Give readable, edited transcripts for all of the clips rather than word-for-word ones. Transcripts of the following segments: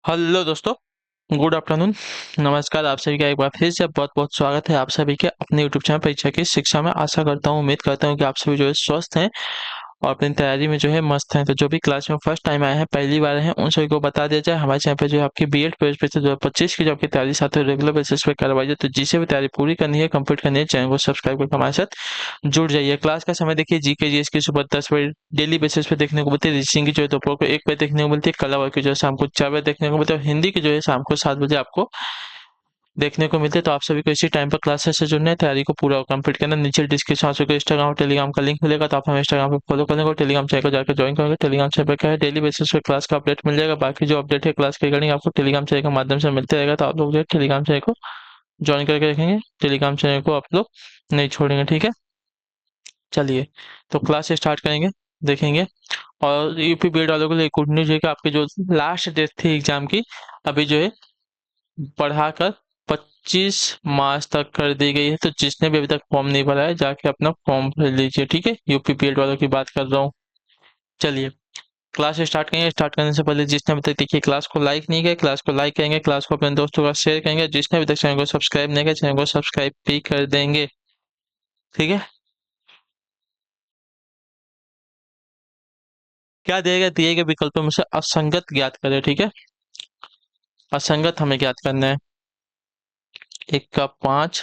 Hello दोस्तों, good afternoon. नमस्कार, आप सभी का एक बार फिर से बहुत बहुत स्वागत है आप सभी के अपने यूट्यूब चैनल परीक्षा की शिक्षा में। आशा करता हूँ, उम्मीद करता हूँ कि आप सभी जो है स्वस्थ हैं और अपनी तैयारी में जो है मस्त हैं। तो जो भी क्लास में फर्स्ट टाइम आए हैं, पहली बार हैं, उन सभी को बता दिया जाए, हमारे चैनल पे जो है आपकी बीएड प्रवेश परीक्षा 2025 की जो आपकी तैयारी साथ में रेगुलर बेसिस पे करवाई जाए। तो जिसे भी तैयारी पूरी करनी है, कंप्लीट करनी है, चैनल को सब्सक्राइब करके हमारे साथ जुड़ जाइए। क्लास का समय देखिए, जीके जीएस की सुबह 10 बजे डेली बेसिस पे देखने को मिलती है। रीजनिंग की जो है दोपहर को 1 बजे देखने को मिलती है। कला वर्क की जो है शाम को 4 बजे देखने को मिलती है और हिंदी की जो है शाम को 7 बजे आपको देखने को मिलते हैं। तो आप सभी को इसी टाइम पर क्लासेस से जुड़ना है, तैयारी को पूरा कंप्लीट करना है। नीचे डिस्क्रिप्शन में इंस्टाग्राम और टेलीग्राम का लिंक मिलेगा, तो आप हमें इंस्टाग्राम पे फॉलो कर लेंगे और टेलीग्राम चैनल को जाकर ज्वाइन करेंगे। टेलीग्राम चैनल पर क्या है, डेली बेसिस पे क्लास का अपडेट मिल जाएगा। बाकी जो अपडेट है क्लास के रिगार्डिंग आपको टेलीग्राम चैनल के माध्यम से मिलते रहेगा। तो आप लोग जो है टेलीग्राम चैनल को ज्वाइन करके रखेंगे, टेलीग्राम चैनल को आप लोग नहीं छोड़ेंगे, ठीक है। चलिए, तो क्लास स्टार्ट करेंगे, देखेंगे। और यूपी बीएड वालों के लिए गुड न्यूज है कि आपकी जो लास्ट डेट थी एग्जाम की, अभी जो है बढ़ाकर 25 मार्च तक कर दी गई है। तो जिसने भी अभी तक फॉर्म नहीं भरा है, जाके अपना फॉर्म भर लीजिए, ठीक है। यूपी बीएड वालों की बात कर रहा हूँ। चलिए, क्लास स्टार्ट करेंगे। स्टार्ट करने से पहले जिसने अभी तक देखिए क्लास को लाइक नहीं किया, क्लास को लाइक करेंगे, क्लास को अपने दोस्तों का शेयर करेंगे। जिसने अभी तक चैनल को सब्सक्राइब नहीं किया, चैनल को सब्सक्राइब भी कर देंगे, ठीक है। क्या दिए गए विकल्पों में से असंगत ज्ञात करें, ठीक है। असंगत हमें ज्ञात करना है। एक का 5,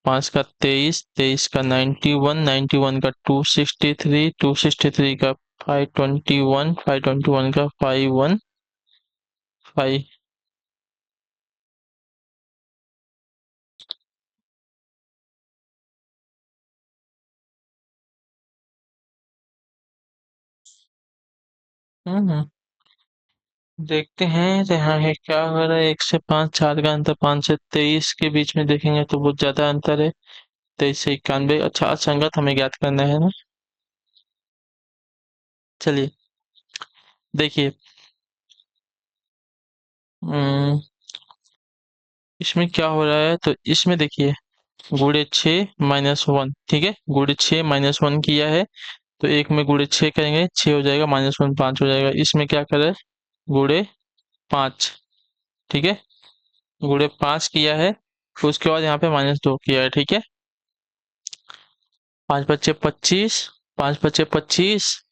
5 का 23, 23 का 91, 91 का 263, 263 का 521, 521 का 515। हम्म, देखते हैं तो यहाँ है क्या हो रहा है। 1 से 5, 4 का अंतर, 5 से 23 के बीच में देखेंगे तो बहुत ज्यादा अंतर है। 23 से 91, अच्छा असंगत हमें ज्ञात करना है ना। चलिए, देखिए। हम्म, इसमें क्या हो रहा है, तो इसमें देखिए गुड़े 6 - 1, ठीक है। गुड़े 6 - 1 किया है, तो एक में गुड़े 6 करेंगे, 6 हो जाएगा, -1 5 हो जाएगा। इसमें क्या करें, गुड़े 5, ठीक है। गुड़े 5 किया है, फिर उसके बाद यहाँ पे -2 किया है, ठीक है। 5 × 5 = 25, 5 × 5 = 25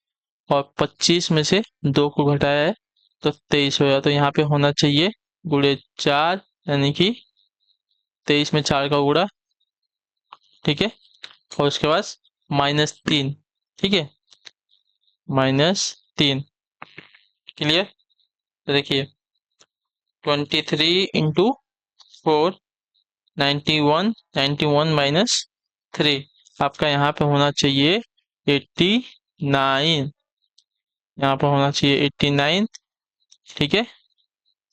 और 25 में से 2 को घटाया है तो 23 होगा। तो यहाँ पे होना चाहिए गुड़े 4, यानी कि 23 में 4 का गुड़ा, ठीक है। और उसके बाद -3, ठीक है। -3, क्लियर। तो देखिए 23 × 4, 91, 91 -3, आपका यहाँ पे होना चाहिए 89, यहाँ पर होना चाहिए 89, ठीक है।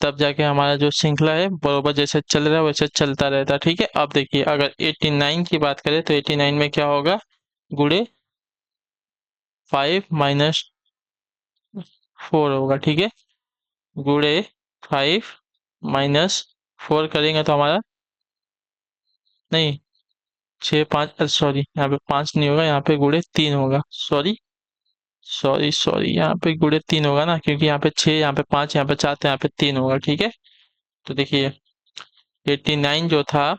तब जाके हमारा जो श्रृंखला है बरोबर जैसे चल रहा है वैसे चलता रहता है, ठीक है। अब देखिए अगर 89 की बात करें तो 89 में क्या होगा, गुड़े 5 - 4 होगा, ठीक है। गुड़े 5 - 4 करेंगे तो हमारा, नहीं, 6 5, सॉरी यहाँ पे 5 नहीं होगा, यहाँ पे गुड़े 3 होगा। सॉरी सॉरी सॉरी, यहाँ पे गुड़े 3 होगा ना, क्योंकि यहाँ पे 6, यहाँ पे 5, यहाँ पे 4, तो यहाँ पे 3 होगा, ठीक है। तो देखिए 89 जो था,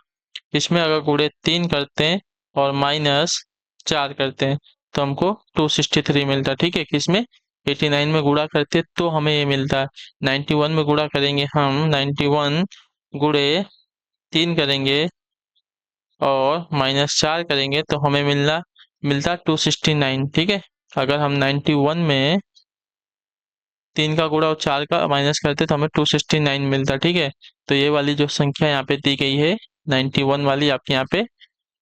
इसमें अगर गुड़े 3 करते हैं और -4 करते हैं तो हमको 263 मिलता है, ठीक है। किसमें, 89 में गुणा करते तो हमें ये मिलता है। 91 में गुणा करेंगे हम, 91 गुड़े 3 करेंगे और -4 करेंगे तो हमें मिलता 269, ठीक है। अगर हम 91 में 3 का गुणा और 4 का माइनस करते तो हमें 269 मिलता, ठीक है। तो ये वाली जो संख्या यहाँ पे दी गई है 91 वाली, आपके यहाँ पे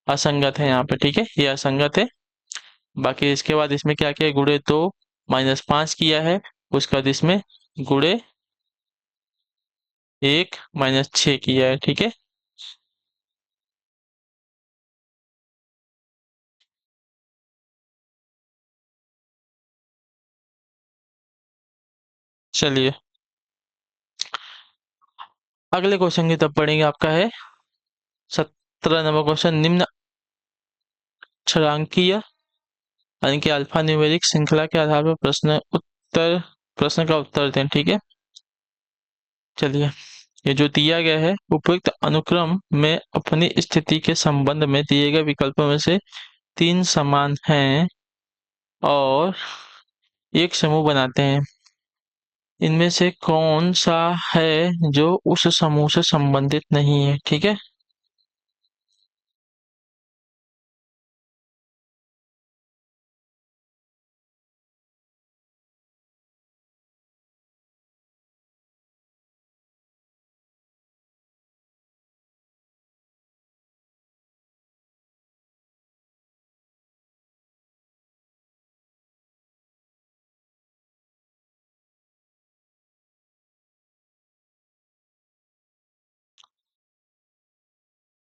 असंगत है, यहाँ पे, ठीक है, ये असंगत है। बाकी इसके बाद इसमें क्या किया, गुड़े 2 -5 किया है, उसके बाद इसमें गुड़े 1 -6 किया है, ठीक है। चलिए, अगले क्वेश्चन की तरफ पढ़ेंगे। आपका है 17 नंबर क्वेश्चन। निम्न अक्षरांकीय यानी कि अल्फा न्यूमेरिक श्रृंखला के आधार पर प्रश्न का उत्तर दें, ठीक है। चलिए, ये जो दिया गया है उपयुक्त अनुक्रम में अपनी स्थिति के संबंध में दिए गए विकल्पों में से तीन समान हैं और एक समूह बनाते हैं। इनमें से कौन सा है जो उस समूह से संबंधित नहीं है? ठीक है।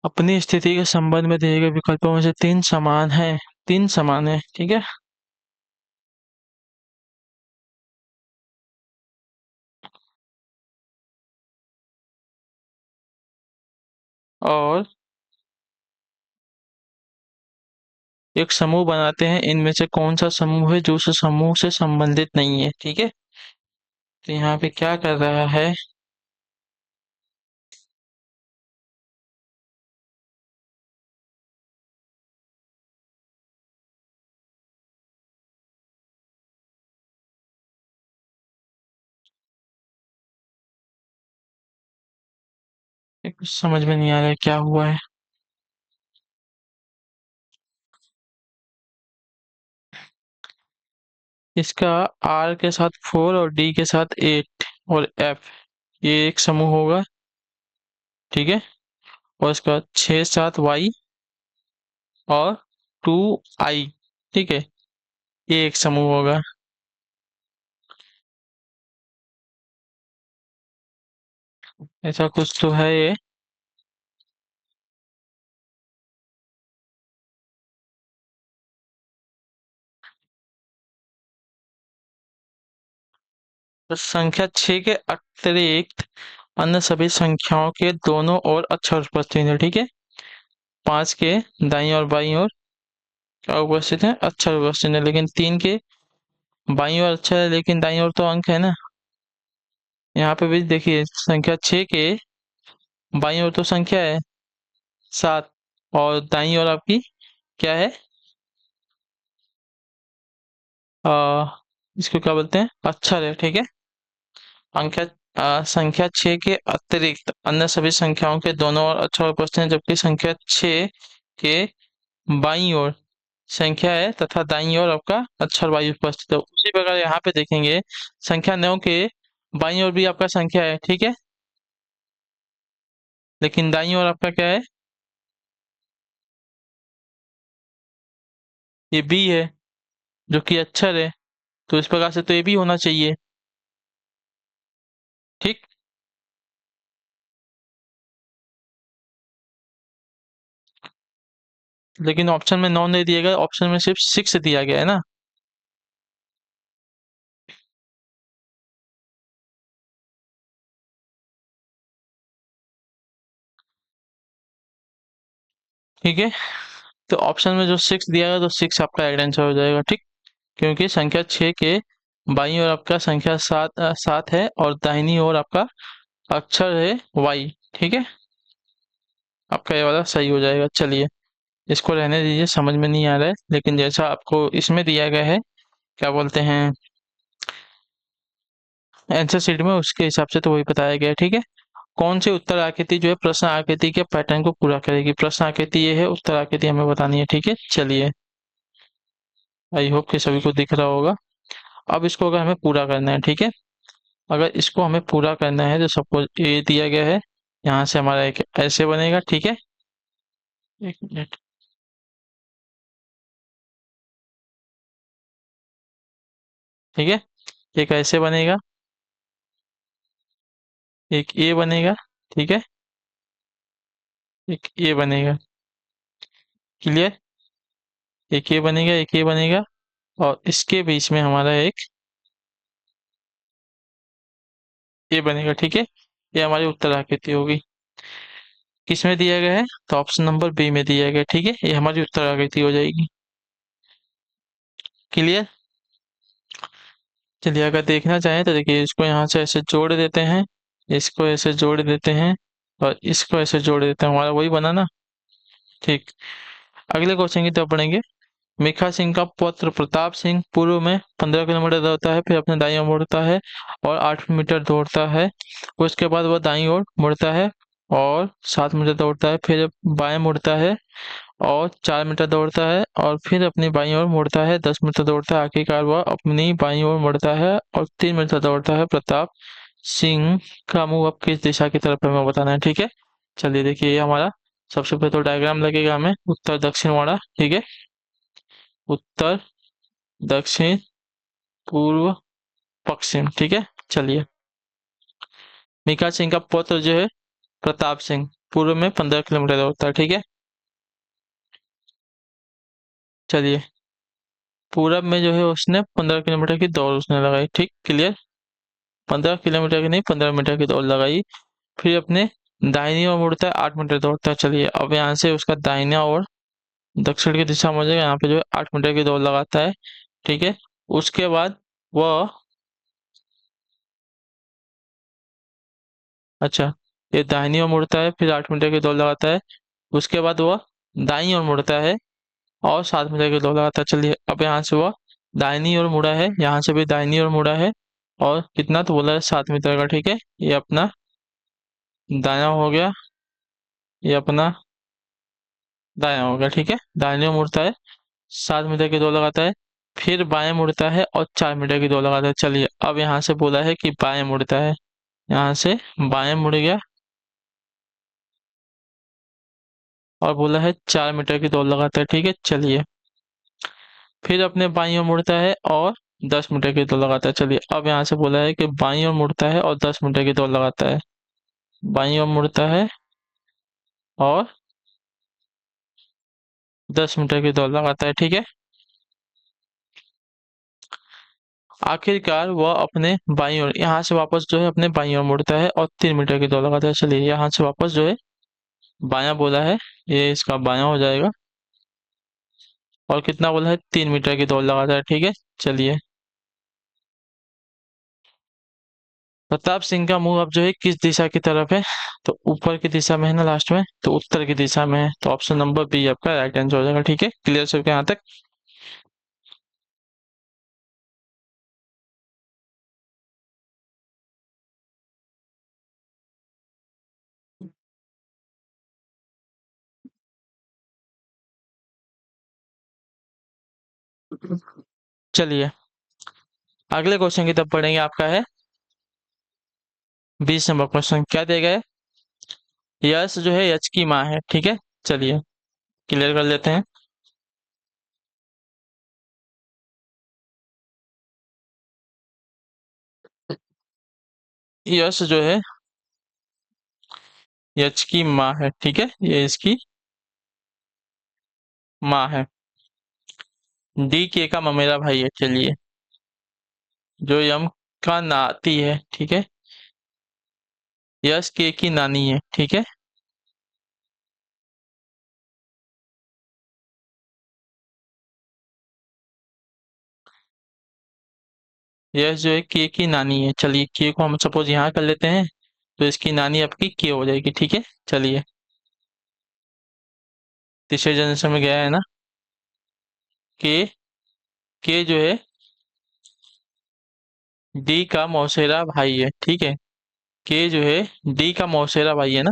अपनी स्थिति के संबंध में दिए गए विकल्पों में से तीन समान है। तीन समान है, ठीक है। और एक समूह बनाते हैं। इनमें से कौन सा समूह है जो उस समूह से संबंधित नहीं है? ठीक है। तो यहाँ पे क्या कर रहा है? ये कुछ समझ में नहीं आ रहा है क्या हुआ है। इसका आर के साथ 4 और डी के साथ 8 और एफ, ये एक समूह होगा, ठीक है। और इसका 6 7 वाई और 2 आई, ठीक है, ये एक समूह होगा। ऐसा कुछ तो है ये। तो संख्या 6 के अतिरिक्त अन्य सभी संख्याओं के दोनों ओर अक्षर उपस्थित है, ठीक है। 5 के दाईं और बाईं ओर क्या उपस्थित है? अक्षर उपस्थित है। लेकिन 3 के बाईं ओर अक्षर है, लेकिन दाईं ओर तो अंक है ना। यहाँ पे भी देखिए, संख्या 6 के बाईं ओर तो संख्या है 7, और दाईं ओर आपकी क्या है? आ, इसको क्या बोलते हैं? अक्षर है, ठीक है। अंक संख्या 6 के अतिरिक्त अन्य सभी संख्याओं के दोनों ओर अक्षर उपस्थित हैं, जबकि संख्या 6 के बाईं ओर संख्या है तथा दाईं ओर आपका अक्षर वायु उपस्थित है। उसी प्रकार यहाँ पे देखेंगे, संख्या 9 के बाईं ओर भी आपका संख्या है, ठीक है। लेकिन दाईं ओर आपका क्या है? ये बी है, जो कि अक्षर है। तो इस प्रकार से तो ये भी होना चाहिए, ठीक। लेकिन ऑप्शन में 9 नहीं दिया गया, ऑप्शन में सिर्फ 6 दिया गया है ना। ठीक है। तो ऑप्शन में जो 6 दिया गया, तो 6 आपका राइट आंसर हो जाएगा, ठीक। क्योंकि संख्या 6 के बाईं ओर आपका संख्या 7 है और दाहिनी ओर आपका अक्षर है वाई, ठीक है। आपका ये वाला सही हो जाएगा। चलिए, इसको रहने दीजिए, समझ में नहीं आ रहा है। लेकिन जैसा आपको इसमें दिया गया है, क्या बोलते हैं, आंसर शीट में, उसके हिसाब से तो वही बताया गया है, ठीक है। कौन सी उत्तर आकृति जो है प्रश्न आकृति के पैटर्न को पूरा करेगी? प्रश्न आकृति ये है, उत्तर आकृति हमें बतानी है, ठीक है। चलिए, आई होप कि सभी को दिख रहा होगा। अब इसको अगर हमें पूरा करना है, ठीक है, अगर इसको हमें पूरा करना है, तो सपोज ये दिया गया है, यहाँ से हमारा एक ऐसे बनेगा, ठीक है। एक मिनट। ठीक है, एक ऐसे बनेगा, एक ये बनेगा, ठीक है, एक ये बनेगा। क्लियर? एक ये बनेगा, एक ये बनेगा, और इसके बीच में हमारा एक ये बनेगा, ठीक है। ये हमारी उत्तर आकृति होगी। किसमें दिया गया है? तो ऑप्शन नंबर बी में दिया गया है, ठीक है। ये हमारी उत्तर आकृति हो जाएगी। क्लियर? चलिए, अगर देखना चाहें तो देखिए, इसको यहाँ से ऐसे जोड़ देते हैं, इसको ऐसे जोड़ देते हैं और इसको ऐसे जोड़ देते हैं, हमारा वही बना ना। ठीक। अगले क्वेश्चन की तरफ पढ़ेंगे। मिखा सिंह का पुत्र प्रताप सिंह पूर्व में 15 किलोमीटर दौड़ता है, फिर अपने दाईं ओर मुड़ता है और 8 मीटर दौड़ता है। उसके बाद वह दाईं ओर मुड़ता है और 7 मीटर दौड़ता है, फिर बाएं मुड़ता है और 4 मीटर दौड़ता है और फिर अपनी बाईं ओर मुड़ता है, 10 मीटर दौड़ता है। आखिरकार वह अपनी बाईं ओर मुड़ता है और 3 मीटर दौड़ता है। प्रताप सिंह का मुंह अब किस दिशा की तरफ है, हमें बताना है। ठीक है, चलिए देखिए ये हमारा सबसे पहले तो डायग्राम लगेगा हमें उत्तर दक्षिण वाला। ठीक है, उत्तर, दक्षिण, पूर्व, पश्चिम। ठीक है, चलिए। मिका सिंह का पुत्र जो है प्रताप सिंह पूर्व में 15 किलोमीटर दौड़ता है। ठीक है, चलिए। पूरब में जो है उसने 15 किलोमीटर की दौड़ उसने लगाई। ठीक, क्लियर। 15 किलोमीटर की नहीं, 15 मीटर की दौड़ लगाई। फिर अपने दाहिनी ओर मुड़ता है, 8 मीटर दौड़ता है। चलिए अब यहाँ से उसका दाहिना और दक्षिण की दिशा में हो जाएगा, यहाँ पे जो है 8 मीटर की दौड़ लगाता है। ठीक है, उसके बाद वह, अच्छा, ये दाहिनी ओर मुड़ता है, फिर 8 मीटर की दौड़ लगाता है। उसके बाद वह दाईं ओर मुड़ता है और 7 मीटर की दौड़ लगाता है। चलिए अब यहाँ से वह दाहिनी ओर मुड़ा है, यहाँ से भी दाहिनी ओर मुड़ा है और कितना तो बोला है 7 मीटर का। ठीक है, ये अपना दायां हो गया, ये अपना दायां हो गया। ठीक है, दाहिनी ओर मुड़ता है, 7 मीटर की दौड़ लगाता है, फिर बाएं मुड़ता है और 4 मीटर की दौड़ लगाता है। चलिए अब यहाँ से बोला है कि बाएं मुड़ता है, यहाँ से बाएं मुड़ गया और बोला है 4 मीटर की दौड़ लगाता है। ठीक है, चलिए। फिर अपने बाईं ओर मुड़ता है और 10 मीटर की दौड़ लगाता है। चलिए अब यहाँ से बोला है कि बाईं ओर मुड़ता है और 10 मीटर की दौड़ लगाता है। बाईं ओर मुड़ता है और 10 मीटर की दौड़ लगाता है। ठीक है, आखिरकार वह अपने बाईं ओर यहाँ से वापस जो है अपने बाईं ओर मुड़ता है और 3 मीटर की दौड़ लगाता है। चलिए यहाँ से वापस जो है बायां बोला है, ये इसका बायां हो जाएगा और कितना बोला है 3 मीटर की दौड़ लगाता है। ठीक है, चलिए। प्रताप सिंह का मुंह अब जो है किस दिशा की तरफ है, तो ऊपर की दिशा में है ना, लास्ट में तो उत्तर की दिशा में है, तो ऑप्शन नंबर बी आपका राइट आंसर हो जाएगा। ठीक है, क्लियर सबके यहाँ तक। चलिए अगले क्वेश्चन की तरफ पढ़ेंगे, आपका है 20 नंबर क्वेश्चन। क्या दिया गया है, यश जो है यश की माँ है। ठीक है, चलिए क्लियर कर लेते हैं। यश जो है यश की माँ है। ठीक है, ये इसकी माँ है। डी के का ममेरा भाई है। चलिए, जो यम का नाती है। ठीक है, यश के की नानी है। ठीक है, यश जो है के की नानी है। चलिए के को हम सपोज यहाँ कर लेते हैं, तो इसकी नानी आपकी के हो जाएगी। ठीक है, चलिए। तीसरे जनरेशन में गया है ना। के जो है डी का मौसेरा भाई है। ठीक है, के जो है डी का मौसेरा भाई है ना।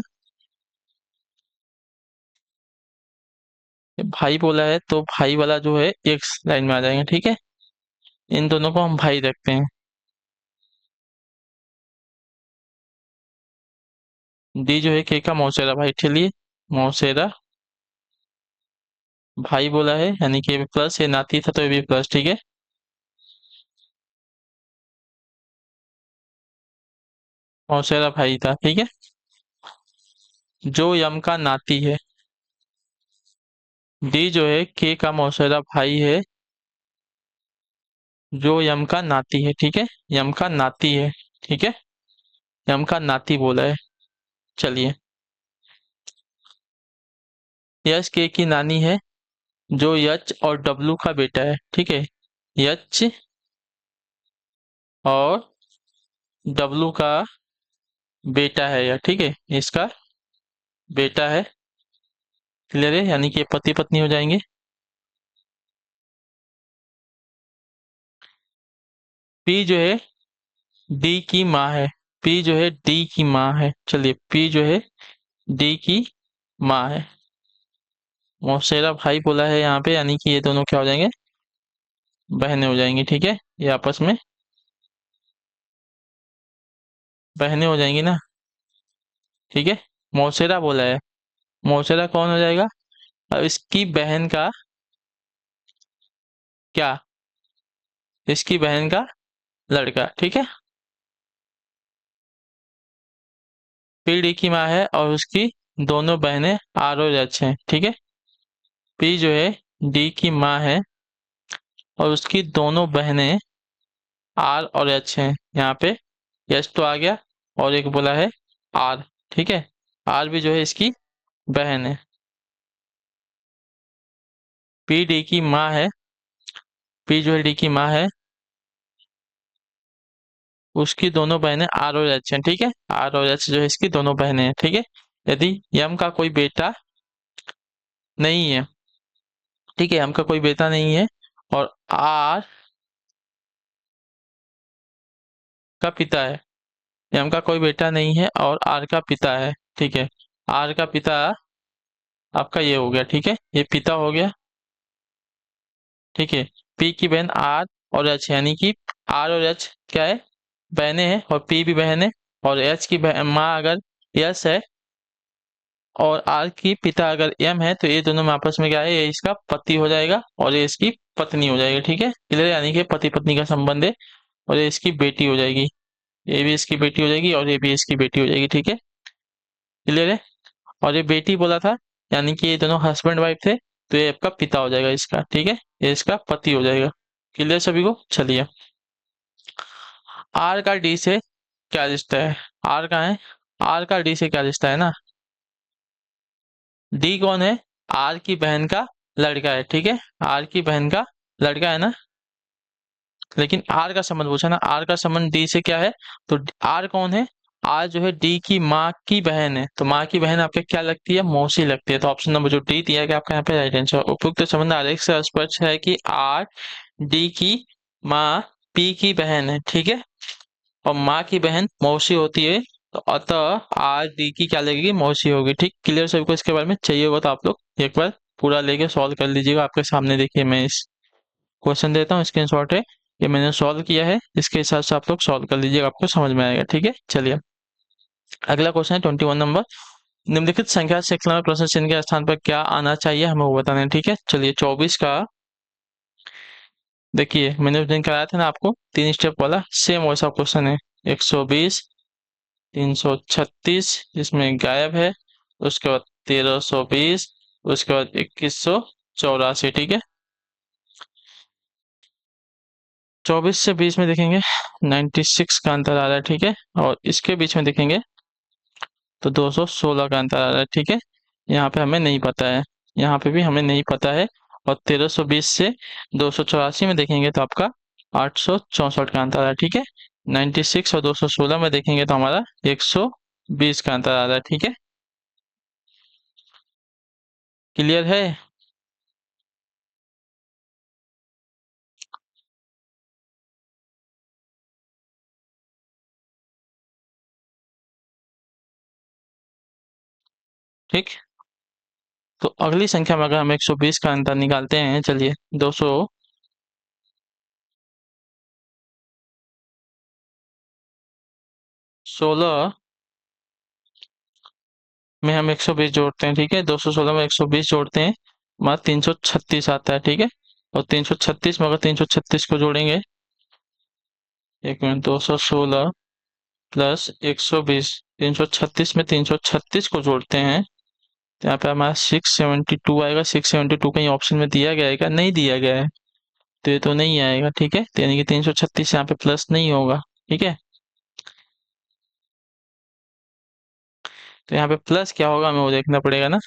भाई बोला है तो भाई वाला जो है एक लाइन में आ जाएंगे। ठीक है, इन दोनों को हम भाई रखते हैं। डी जो है के का मौसेरा भाई। चलिए, मौसेरा भाई बोला है यानी कि प्लस, ये नाती था तो ये भी प्लस। ठीक है, मौसेरा भाई था। ठीक है, जो यम का नाती है। डी जो है के का मौसेरा भाई है, जो यम का नाती है। ठीक है, यम का नाती है। ठीक है, यम का नाती बोला है। चलिए, यश के की नानी है, जो यच और डब्लू का बेटा है। ठीक है, यच और डब्लू का बेटा है यह, ठीक है, इसका बेटा है। क्लियर है, यानी कि ये पति पत्नी हो जाएंगे। पी जो है डी की माँ है। पी जो है डी की माँ है। चलिए, पी जो है डी की माँ है। मौसेरा भाई बोला है यहाँ पे, यानी कि ये दोनों क्या हो जाएंगे, बहनें हो जाएंगी। ठीक है, ये आपस में बहनें हो जाएंगी ना। ठीक है, मौसेरा बोला है। मौसेरा कौन हो जाएगा? अब इसकी बहन का क्या, इसकी बहन का लड़का। ठीक है, पी डी की माँ है और उसकी दोनों बहनें आर और एच हैं। ठीक है, पी जो है डी की माँ है और उसकी दोनों बहनें आर और एच हैं। यहाँ पे एच तो आ गया और एक बोला है आर। ठीक है, आर भी जो है इसकी बहन है। पी डी की माँ है, पी जो है डी की माँ है, उसकी दोनों बहनें आर और एच हैं। ठीक है, आर और एच जो है इसकी दोनों बहनें हैं। ठीक है, यदि यम का कोई बेटा नहीं है, ठीक है, यम का कोई बेटा नहीं है और आर का पिता है। एम का कोई बेटा नहीं है और आर का पिता है। ठीक है, आर का पिता आपका ये हो गया। ठीक है, ये पिता हो गया। ठीक है, पी की बहन आर और एच, यानी कि आर और एच क्या है, बहनें हैं, और पी भी बहन है। और एच की माँ अगर यस है और आर की पिता अगर एम है, तो ये दोनों में आपस में क्या है, ये इसका पति हो जाएगा और ये इसकी पत्नी हो जाएगी। ठीक है, क्लियर, यानी कि पति पत्नी का संबंध है और ये इसकी बेटी हो जाएगी। ये भी इसकी बेटी हो जाएगी और ये भी इसकी बेटी हो जाएगी। ठीक है, क्लियर है। और ये बेटी बोला था, यानी कि ये दोनों हस्बैंड वाइफ थे, तो ये आपका पिता हो जाएगा इसका। ठीक है, ये इसका पति हो जाएगा। क्लियर सभी को? चलिए, आर का डी से क्या रिश्ता है? आर का है, आर का डी से क्या रिश्ता है ना। डी कौन है? आर की बहन का लड़का है। ठीक है, आर की बहन का लड़का है ना। लेकिन आर का संबंध पूछा ना, आर का संबंध डी से क्या है, तो आर कौन है? आर जो है डी की माँ की बहन है, तो माँ की बहन आपके क्या लगती है, मौसी लगती है। तो ऑप्शन नंबर जो डी दिया गया आपका यहाँ पे राइट आंसर। उपयुक्त संबंध आरेख से स्पष्ट है कि आर डी की माँ पी की बहन है। ठीक है, और माँ की बहन मौसी होती है, तो अतः आर डी की क्या लगेगी, मौसी होगी। ठीक, क्लियर सभी को? इसके बारे में चाहिए होगा तो आप लोग एक बार पूरा लेके सॉल्व कर लीजिएगा। आपके सामने देखिए, मैं इस क्वेश्चन देता हूँ, स्क्रीनशॉट है, ये मैंने सॉल्व किया है, इसके हिसाब से आप लोग सॉल्व कर लीजिएगा, आपको समझ में आएगा। ठीक है, चलिए, अगला क्वेश्चन है 21 नंबर। निम्नलिखित संख्या से एक प्रश्न चिन्ह के स्थान पर क्या आना चाहिए, हमें वो बताना है। ठीक है, चलिए, 24 का देखिए, मैंने उस दिन कराया था ना आपको 3 स्टेप वाला, सेम वैसा क्वेश्चन है। 120, 336 इसमें गायब है, उसके बाद 1320, उसके बाद 2184। ठीक है, 24 से 20 में देखेंगे 96 का अंतर आ रहा है। ठीक है, और इसके बीच में देखेंगे तो 216 का अंतर आ रहा है। ठीक है, यहाँ पे हमें नहीं पता है, यहाँ पे भी हमें नहीं पता है। और 1320 से 284 में देखेंगे तो आपका 864 का अंतर आ रहा है। ठीक है, 96 और 216 में देखेंगे तो हमारा 120 का अंतर आ रहा है। ठीक है, क्लियर है? ठीक, तो अगली संख्या में अगर हम 120 का अंतर निकालते हैं, चलिए, 216 में हम 120 जोड़ते हैं। ठीक है, 216 में 120 जोड़ते हैं, हमारा 336 आता है। ठीक है, और 336 में अगर 336 को जोड़ेंगे, एक मिनट, 216 प्लस 120, 336 में 336 को जोड़ते हैं, तो यहाँ पे हमारा 672 आएगा। 672 कहीं ऑप्शन में दिया गया है क्या? नहीं दिया गया है, तो ये तो नहीं आएगा। ठीक है, तो यानी कि 336 यहाँ पे प्लस नहीं होगा। ठीक है, तो यहाँ पे प्लस क्या होगा हमें वो देखना पड़ेगा ना।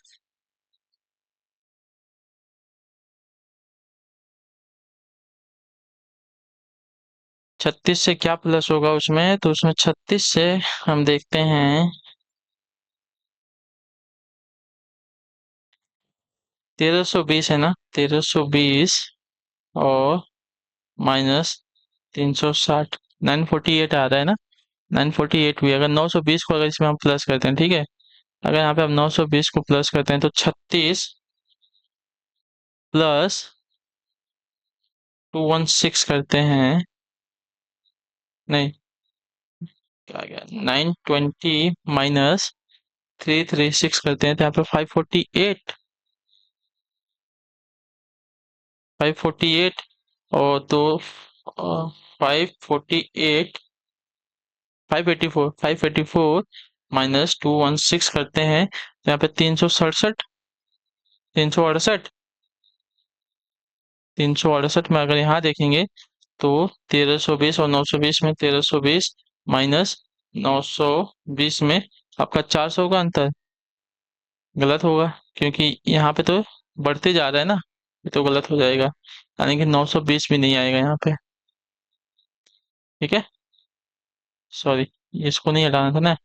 36 से क्या प्लस होगा उसमें, तो उसमें 36 से हम देखते हैं 1320 है ना, 1320 और माइनस 360, 948 आ रहा है ना। 948 भी, अगर 920 को अगर इसमें हम प्लस करते हैं, ठीक है, अगर यहाँ पे हम 920 को प्लस करते हैं तो 36 प्लस 216 करते हैं, नहीं क्या गया, 920 माइनस 336 करते हैं तो यहाँ पे 548, 548 और दो 548, 584, 584 माइनस 216 करते हैं तो यहाँ पे 367, 368, 368 में अगर यहाँ देखेंगे तो 1320 और 920 में 1320 माइनस 920 में आपका 400 का अंतर, गलत होगा क्योंकि यहाँ पे तो बढ़ते जा रहा है ना, ये तो गलत हो जाएगा, यानी कि 920 भी नहीं आएगा यहाँ पे। ठीक है, सॉरी, इसको नहीं हटाना था ना,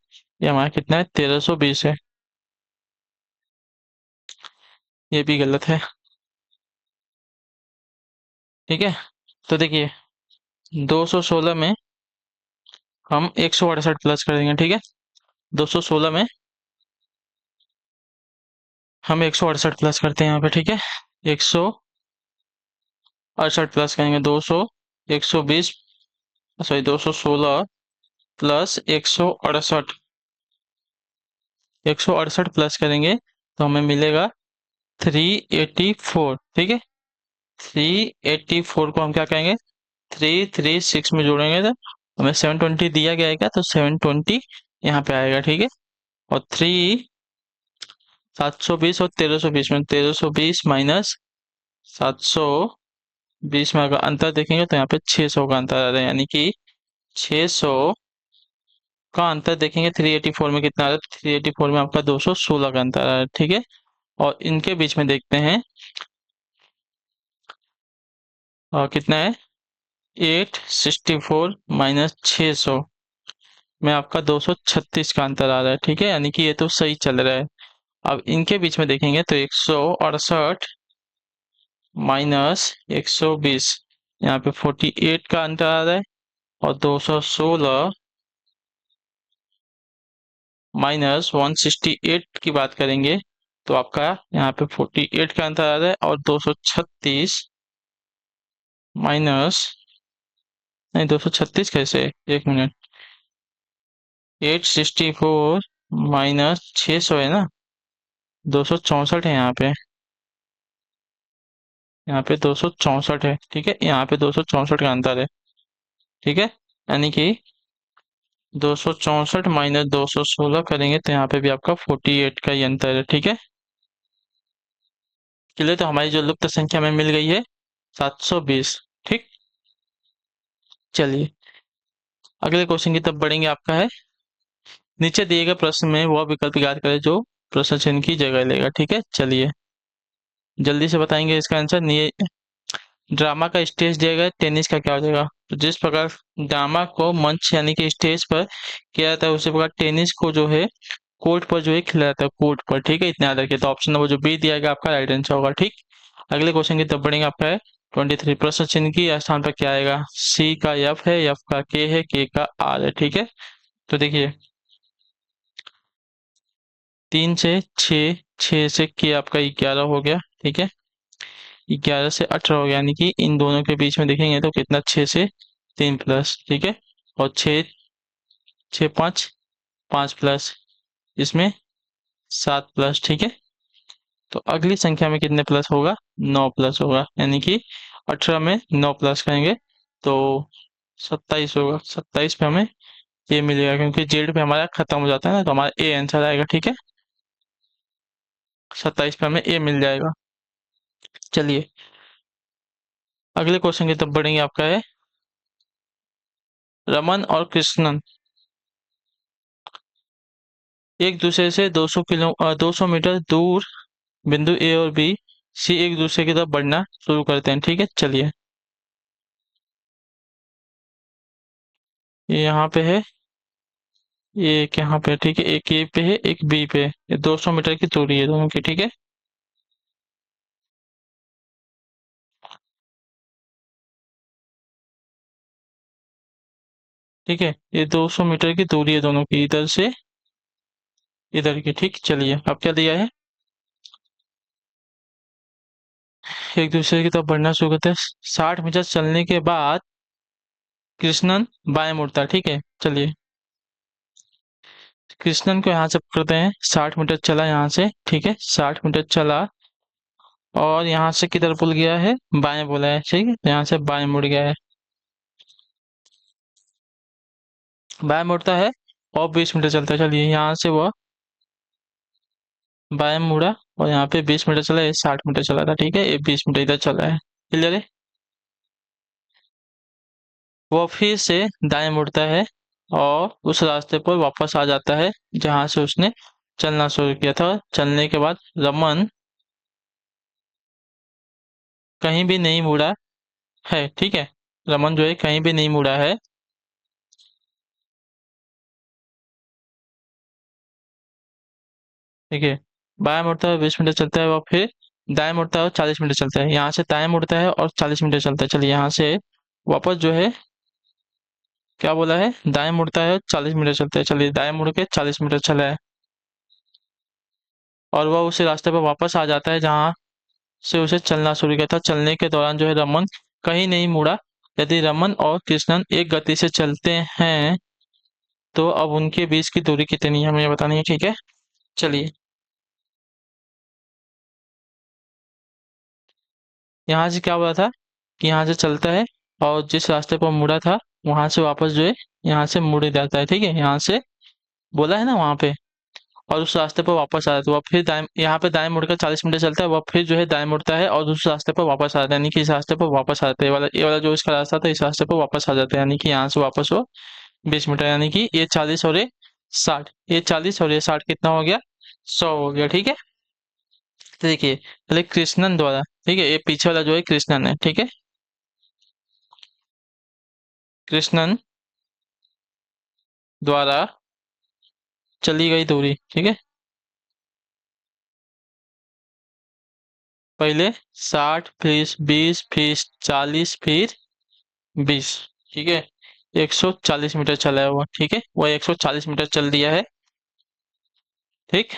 ये हमारा कितना है, 1320 है, ये भी गलत है। ठीक है, तो देखिए 216 में हम 168 प्लस कर देंगे, ठीक है, 216 में हम 168 प्लस करते हैं यहाँ पे, ठीक है, 168 प्लस करेंगे, 200, 120, सॉरी 216 प्लस 168, 168 प्लस करेंगे तो हमें मिलेगा 384, ठीक है, 384 को हम क्या करेंगे, 336 में जोड़ेंगे तो हमें 720 दिया गया है क्या, तो 720 यहाँ पे आएगा, ठीक है, और 720 और 1320 में 1320 माइनस 720 में अगर अंतर देखेंगे तो यहाँ पे 600 का अंतर आ रहा है, यानी कि 600 का अंतर देखेंगे 384 में कितना आ रहा है, 384 में आपका 216 का अंतर आ रहा है, ठीक है, और इनके बीच में देखते हैं कितना है, 864 माइनस 600 में आपका 236 का अंतर आ रहा है, ठीक है, यानी कि ये तो सही चल रहा है। अब इनके बीच में देखेंगे तो 168 माइनस 120, यहाँ पे 48 का अंतर आ रहा है, और 216 माइनस 168 की बात करेंगे तो आपका यहाँ पे 48 का अंतर आ रहा है, और 236 माइनस, नहीं 236 कैसे, एक मिनट, 864 माइनस 600 है ना, 264 है यहाँ पे, यहाँ पे 264 है, ठीक है, यहाँ पे 264 का अंतर है, ठीक है, यानी कि 264 माइनस 216 करेंगे तो यहाँ पे भी आपका 48 का ही अंतर है, ठीक है। चलिए, तो हमारी जो लुप्त संख्या में मिल गई है 720, ठीक। चलिए अगले क्वेश्चन की तरफ बढ़ेंगे, आपका है, नीचे दिए गए प्रश्न में वह विकल्प याद करें जो प्रश्न चिन्ह की जगह लेगा, ठीक है, चलिए जल्दी से बताएंगे इसका आंसर। ये ड्रामा का स्टेज दिया गया, टेनिस का क्या हो जाएगा, तो जिस प्रकार ड्रामा को मंच यानी कि स्टेज पर किया जाता है उसी प्रकार टेनिस को जो है कोर्ट पर जो है खेला जाता है, कोर्ट पर, ठीक है, इतना याद रखिए, तो ऑप्शन नंबर जो बी दिया गया आपका राइट आंसर होगा, ठीक। अगले क्वेश्चन की तरफ बढ़ेंगे, आपका है 23, प्रश्न चिन्ह की स्थान पर क्या आएगा, सी का एफ है, एफ का के है, के का आर है, ठीक है, तो देखिए 3 से 6, 6 से के आपका 11 हो गया, ठीक है, 11 से 18 हो गया, यानी कि इन दोनों के बीच में देखेंगे तो कितना, 6 से 3 प्लस, ठीक है, और 6, 6 5, 5 प्लस, इसमें 7 प्लस, ठीक है, तो अगली संख्या में कितने प्लस होगा, 9 प्लस होगा, यानी कि 18 में 9 प्लस करेंगे तो 27 होगा, 27 पे हमें ये मिलेगा क्योंकि जेड पे हमारा खत्म हो जाता है ना, तो हमारा ए आंसर आएगा, ठीक है, 27 पे हमें ए मिल जाएगा। चलिए अगले क्वेश्चन की तरफ बढ़ेंगे, आपका है रमन और कृष्णन एक दूसरे से 200 मीटर दूर बिंदु ए और बी सी एक दूसरे की तरफ बढ़ना शुरू करते हैं, ठीक है, चलिए ये यहाँ पे है, ये एक यहाँ पे है, ठीक है, एक ए पे है, एक बी पे है। ये 200 मीटर की दूरी है दोनों की, ठीक है। ठीक है, ये 200 मीटर की दूरी है दोनों की, इधर से इधर की, ठीक। चलिए, अब क्या दिया है, एक दूसरे की तरफ बढ़ना शुरू करते हैं। 60 मीटर चलने के बाद कृष्णन बाएं मुड़ता है, ठीक है। चलिए, कृष्णन को यहाँ से पकड़ते हैं। 60 मीटर चला यहाँ से, ठीक है, 60 मीटर चला और यहाँ से किधर पुल गया है, बाएं बोला है, ठीक है, तो यहाँ से बाएं मुड़ गया है। बाएं मुड़ता है और 20 मीटर चलता है। चलिए, यहाँ से वो बाएं मुड़ा और यहाँ पे 20 मीटर चला, ये 60 मीटर चला था, ठीक है, ये 20 मीटर इधर चला है। क्लियर है। वो फिर से दाएं मुड़ता है और उस रास्ते पर वापस आ जाता है जहां से उसने चलना शुरू किया था। चलने के बाद रमन कहीं भी नहीं मुड़ा है, ठीक है। रमन जो है कहीं भी नहीं मुड़ा है। ठीक है, बाएं मुड़ता है, 20 मीटर चलता है, और फिर दाएं मुड़ता है और 40 मीटर चलता है। यहाँ से दाएं मुड़ता है और 40 मीटर चलता है। चलिए, यहाँ से वापस जो है, क्या बोला है, दाएं मुड़ता है, 40 मीटर चलता है। चलिए, दाएं मुड़ के 40 मीटर चला है और वह उसी रास्ते पर वापस आ जाता है जहाँ से उसे चलना शुरू किया था। चलने के दौरान जो है रमन कहीं नहीं मुड़ा। यदि रमन और कृष्णन एक गति से चलते हैं तो अब उनके बीच की दूरी कितनी है, हमें ये बतानी है, ठीक है। चलिए, यहाँ से क्या बोला था कि यहाँ से चलता है और जिस रास्ते पर मुड़ा था वहां से वापस जो है यहाँ से मुड़ जाता है, ठीक है, यहाँ से बोला है ना वहां पे, और उस रास्ते पर वापस आ जाता है। वह फिर दाएं, यहाँ पे दाएं मुड़कर 40 मीटर चलता है, वह फिर जो है दाएं मुड़ता है और उस रास्ते पर वापस आ जाता है, यानी कि इस रास्ते पर वापस आ जाता है। ये वाला जो इसका रास्ता था, इस रास्ते पर वापस आ जाता है, यानी कि यहाँ से वापस वो 20 मीटर, यानी कि ये 40 और ये 60, ये 40 और ये 60 कितना हो गया, 100 हो गया, ठीक है। तो देखिए, पहले कृष्णन द्वारा, ठीक है, ये पीछे वाला जो है कृष्णन है, ठीक है, कृष्णन द्वारा चली गई दूरी, ठीक है, पहले 60, फिर 20, फिर 40, फिर 20, ठीक है, 140 मीटर चला है वो, ठीक है, वो 140 मीटर चल दिया है, ठीक।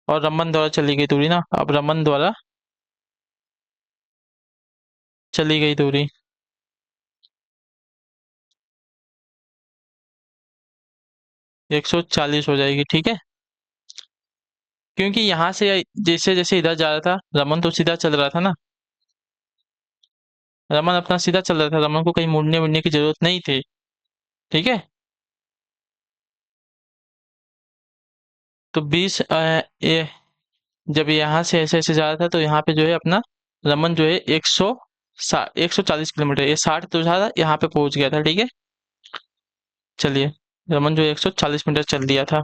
और रमन द्वारा चली गई दूरी ना, अब रमन द्वारा चली गई दूरी 140 हो जाएगी, ठीक है। क्योंकि यहाँ से जैसे जैसे इधर जा रहा था रमन, तो सीधा चल रहा था ना, रमन अपना सीधा चल रहा था, रमन को कहीं मुड़ने मुड़ने की जरूरत नहीं थी, ठीक है। तो 20 ये जब यहाँ से ऐसे ऐसे जा रहा था तो यहाँ पे जो है अपना रमन जो है 140 किलोमीटर, ये 60 तो जा रहा, यहाँ पे पहुंच गया था, ठीक है। चलिए, रमन जो 140 मीटर चल दिया था।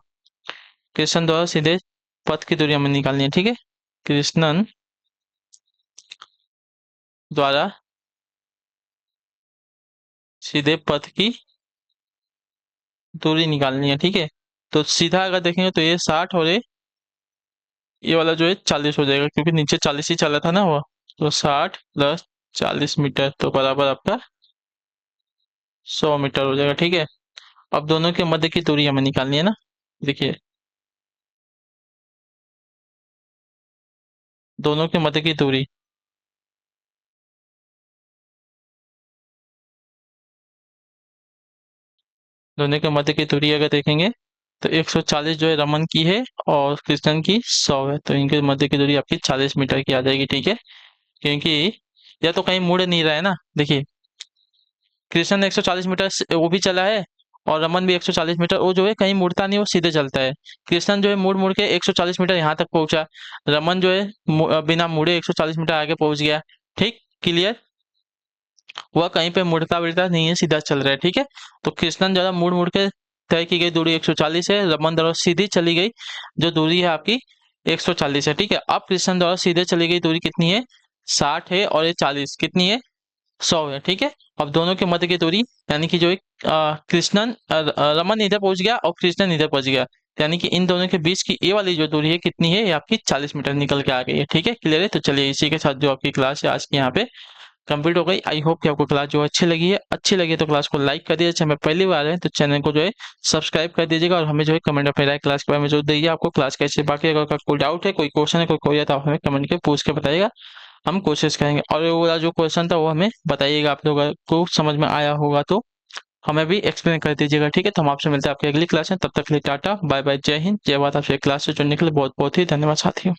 कृष्णन द्वारा सीधे पथ की दूरी हमें निकालनी है, ठीक है। कृष्णन द्वारा सीधे पथ की दूरी निकालनी है, ठीक है। तो सीधा अगर देखेंगे तो ये 60 और ये वाला जो है 40 हो जाएगा, क्योंकि नीचे 40 ही चला था ना वो। तो 60 प्लस 40 मीटर तो बराबर आपका 100 मीटर हो जाएगा, ठीक है। अब दोनों के मध्य की दूरी हमें निकालनी है ना। देखिए, दोनों के मध्य की दूरी, दोनों के मध्य की दूरी अगर देखेंगे तो 140 जो है रमन की है और कृष्णन की 100 है, तो इनके मध्य की दूरी आपकी 40 मीटर की आ जाएगी, ठीक है। क्योंकि या तो कहीं मुड़ नहीं रहा है ना, देखिए, कृष्णन 140 मीटर वो भी चला है और रमन भी 140 मीटर, वो जो है कहीं मुड़ता नहीं, वो सीधे चलता है। कृष्णन जो है मुड़ मुड़ के 140 मीटर यहाँ तक पहुंचा, रमन जो है बिना मुड़े 140 मीटर आगे पहुंच गया, ठीक। क्लियर, वह कहीं पे मुड़ता बिड़ता नहीं है, सीधा चल रहा है, ठीक है। तो कृष्णन जरा मुड़ मुड़ के तय की गई दूरी 140 है, रमन द्वारा सीधी चली गई जो दूरी है आपकी 140 है, ठीक है। अब कृष्णन द्वारा सीधे चली गई दूरी कितनी है, 60 है, और ये 40 कितनी है, 100 है, ठीक है। अब दोनों के मध्य की दूरी यानी कि जो एक रमन इधर पहुंच गया और कृष्णन इधर पहुंच गया, यानी कि इन दोनों के बीच की ये वाली जो दूरी है कितनी है, ये आपकी 40 मीटर निकल के आ गई है, ठीक है। क्लियर है? तो चलिए इसी के साथ जो आपकी क्लास है आज की यहाँ पे कंप्लीट हो गई। आई होप कि आपको क्लास जो अच्छी लगी है, अच्छी लगी है तो क्लास को लाइक कर दीजिए। चैनल पहली बार है तो चैनल को जो है सब्सक्राइब कर दीजिएगा, और हमें जो है कमेंट अपनी राय क्लास के बारे में जो दीजिए, आपको क्लास कैसे। बाकी अगर कोई डाउट है, कोई क्वेश्चन है, कोई है तो आप हमें कमेंट के पूछ के बताइएगा, हम कोशिश करेंगे। और वो वाला जो क्वेश्चन था वो हमें बताइएगा, आप लोगों को समझ में आया होगा तो हमें भी एक्सप्लेन कर दीजिएगा, ठीक है। तो हम आपसे मिलते हैं आपकी अगली क्लास में, तब तक के लिए टाटा बाय बाय, जय हिंद जय भारत। आपसे क्लास से जुड़ने के लिए बहुत बहुत ही धन्यवाद साथियों।